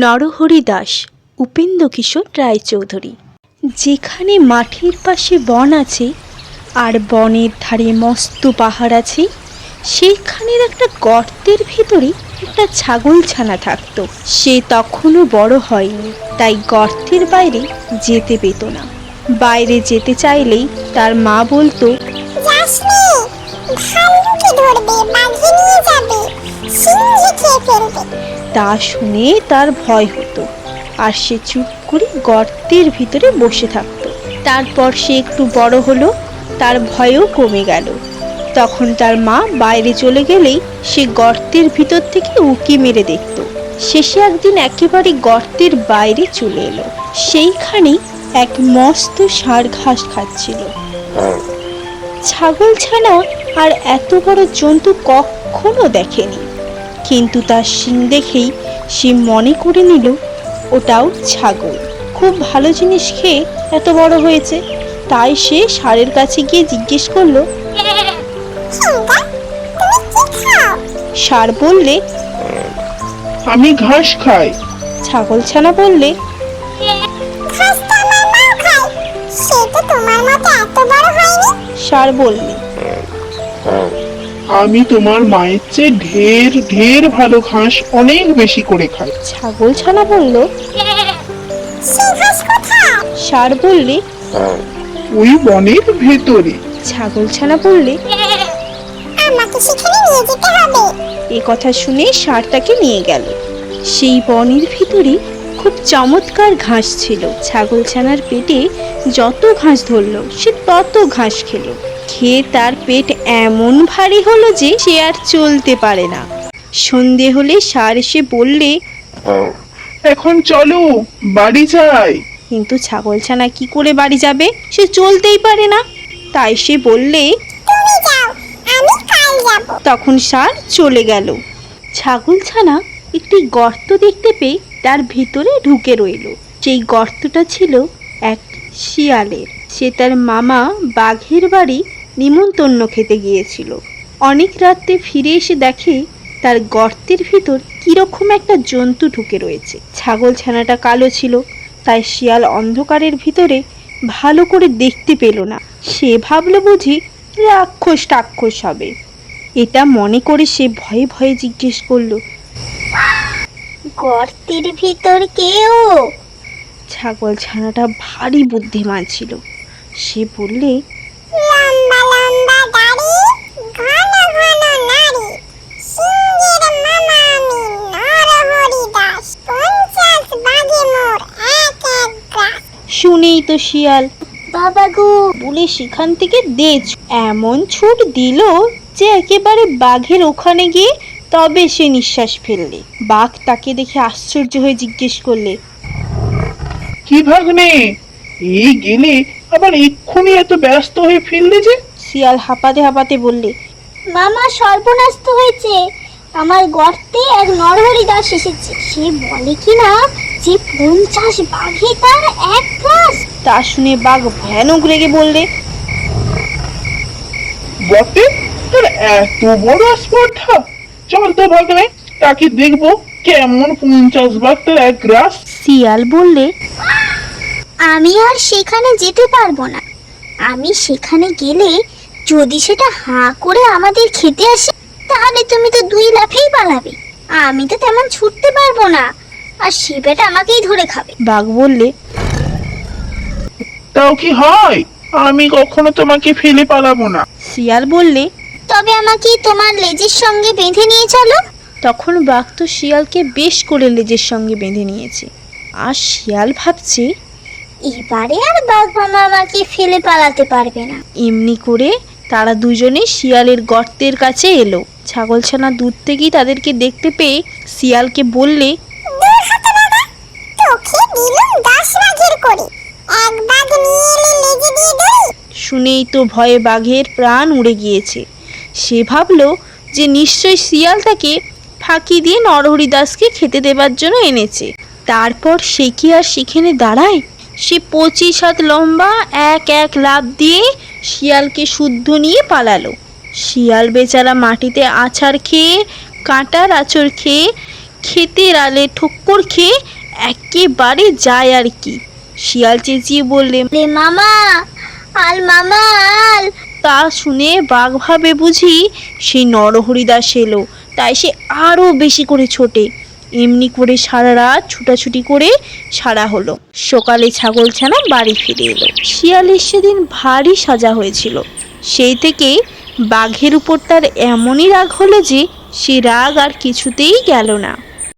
নরহরি দাস, উপেন্দ্রকিশোর রায়চৌধুরী। যেখানে মাঠের পাশে বন আছে আর বনের ধারে মস্ত পাহাড় আছে, সেইখানের একটা গর্তের ভিতরে একটা ছাগলছানা থাকতো। সে তখনও বড় হয়নি, তাই গর্তের বাইরে যেতে পেত না। বাইরে যেতে চাইলেই তার মা বলতো, তা শুনে তার ভয় হতো আর সে চুপ করে গর্তের ভিতরে বসে থাকতো। তারপর সে একটু বড় হলো, তার ভয়ও কমে গেল। তখন তার মা বাইরে চলে গেলেই সে গর্তের ভিতর থেকে উঁকি মেরে দেখত। শেষে একদিন একেবারে গর্তের বাইরে চলে এলো। সেইখানে এক মস্ত ষাঁড় ঘাস খাচ্ছিল। ছাগলছানা আর এত বড় জন্তু কখনো দেখেনি, কিন্তু তার শিং দেখেই সে মনে করে নিল ওটাও ছাগল। খুব ভালো জিনিস খেয়ে এত বড় হয়েছে। তাই সে ষাঁড়ের কাছে গিয়ে জিজ্ঞেস করলো, ষাঁড় বললে, আমি ঘাস খাই। ছাগলছানা বললে, ষাঁড় বললে, আমি তোমার মায়ের চেয়ে ঢের ঢের ভালো ঘাস অনেক বেশি করে খাই। ছাগলছানা বলল, ষাঁড় বললে, ওই বনের ভেতরে। ছাগলছানা বললে, এ কথা শুনে ষাঁড় তাকে নিয়ে গেল। সেই বনের ভিতরে খুব চমৎকার ঘাস ছিল। ছাগলছানার পেটে যত ঘাস ধরলো সে তত ঘাস খেলো। খেয়ে তার পেট এমন ভারী হলো যে সে আর চলতে পারে না। সন্ধে হলে ষাঁড় এসে বললে, এখন চলো বাড়ি যাই। কিন্তু ছাগলছানা কি করে বাড়ি যাবে? সে চলতেই পারে না। তাই সে বললে, তখন ষাঁড় চলে গেল। ছাগলছানা একটি গর্ত দেখতে পেয়ে তার ভিতরে ঢুকে রইল। সেই গর্তটা ছিল এক শিয়ালের। সে তার মামা বাঘের বাড়ি নিমন্ত্রণ খেতে গিয়েছিল। অনেক রাতে ফিরে এসে দেখে তার গর্তের ভিতর কিরকম একটা জন্তু ঢুকে রয়েছে। ছাগলছানাটা কালো ছিল, তাই শিয়াল অন্ধকারের ভিতরে ভালো করে দেখতে পেল না। সে ভাবল বুঝি রাক্ষস টাক্ষস হবে। এটা মনে করে সে ভয়ে ভয়ে জিজ্ঞেস করলো, গর্তের ভিতর কেউ? ছাগলছানাটা ভারী বুদ্ধিমান ছিল। সে বললে, লম্বা লম্বা দাড়ি, ঘন ঘন নাড়ি, সিংহের মামা আমি নরহরি দাস, 50 বাঘে মোর এক এক গ্রাস। শুনেই তো শিয়াল বাবা গো বলে সেখান থেকে এমন ছুট দিল যে একেবারে বাঘের ওখানে গিয়ে তবে সে নিঃশ্বাস ফেললে। বাঘ তাকে দেখে আশ্চর্য হয়ে জিজ্ঞেস করলে, কি ভাগ্নে, এই গেলে আবার এক্ষুনি এত ব্যস্ত হয়ে ফিরলে যে? শিয়াল হাঁপাতে হাঁপাতে বললে, মামা সর্বনাশ তো হয়েছে। আমার গর্তে এক নরহরি দাস এসেছে। সে বলে কি না যে 50 বাঘে তার এক গ্রাস। তা শুনে বাঘ ভয়ানক রেগে বললে, বটে, তোর এত বড় স্পর্ধা! চল তো ভাগ্নে, তাকে দেখবো কেমন 50 বাঘ তার এক গ্রাস। শিয়াল বললে, আমি আর সেখানে যেতে পারবো না। আমি সেখানে গেলে যদি সেটা হাঁ করে আমাদের খেতে আসে, তাহলে তুমি তো 2 লাফেই পালাবে। আমি তো তেমন ছুটতে পারবো না, আর সে বেটা আমাকেই ধরে খাবে। বাঘ বললে, তাও কি হয়? আমি কখনো তোমাকে ফেলে পালাবো না। শিয়াল বললে, তবে আমাকে তোমার লেজের সঙ্গে বেঁধে নিয়ে চলো। তখন বাঘ তো শিয়ালকে বেশ করে লেজের সঙ্গে বেঁধে নিয়েছে। আর শিয়াল ভাবছে, এবারে আর বাঘ মামা আমাকে ফেলে পালাতে পারবে না। এমনি করে তারা দুজনে শিয়ালের গর্তের কাছে এলো। ছাগলছানা দূর থেকেই তাদেরকে দেখতে পেয়ে শিয়ালকে বললে, শুনেই তো ভয়ে বাঘের প্রাণ উড়ে গিয়েছে। সে ভাবলো যে নিশ্চয় শিয়াল তাকে ফাঁকি দিয়ে নরহরি দাসকে খেতে দেবার জন্য এনেছে। তারপর সে কি আর সেখানে দাঁড়ায়? সে 25 হাত লম্বা এক এক লাফ দিয়ে শিয়ালকে শুদ্ধ নিয়ে পালালো। শিয়াল বেচারা মাটিতে আছাড় খেয়ে, কাঁটার আঁচড় খেয়ে ক্ষেতের আলে ঠক্কর খেয়ে একেবারে যায় আর কি। শিয়াল চেঁচিয়ে বললে, রে মামা, আল মামা আল। তা শুনে বাঘ ভাবে বুঝি সেই নরহরিদাস এলো, তাই সে আরো বেশি করে ছোটে। এমনি করে সারা রাত ছুটাছুটি করে সারা হলো। সকালে ছাগলছানা বাড়ি ফিরে এলো। শিয়ালের সেদিন ভারী সাজা হয়েছিল। সেই থেকে বাঘের উপর তার এমনই রাগ হলো যে সে রাগ আর কিছুতেই গেল না।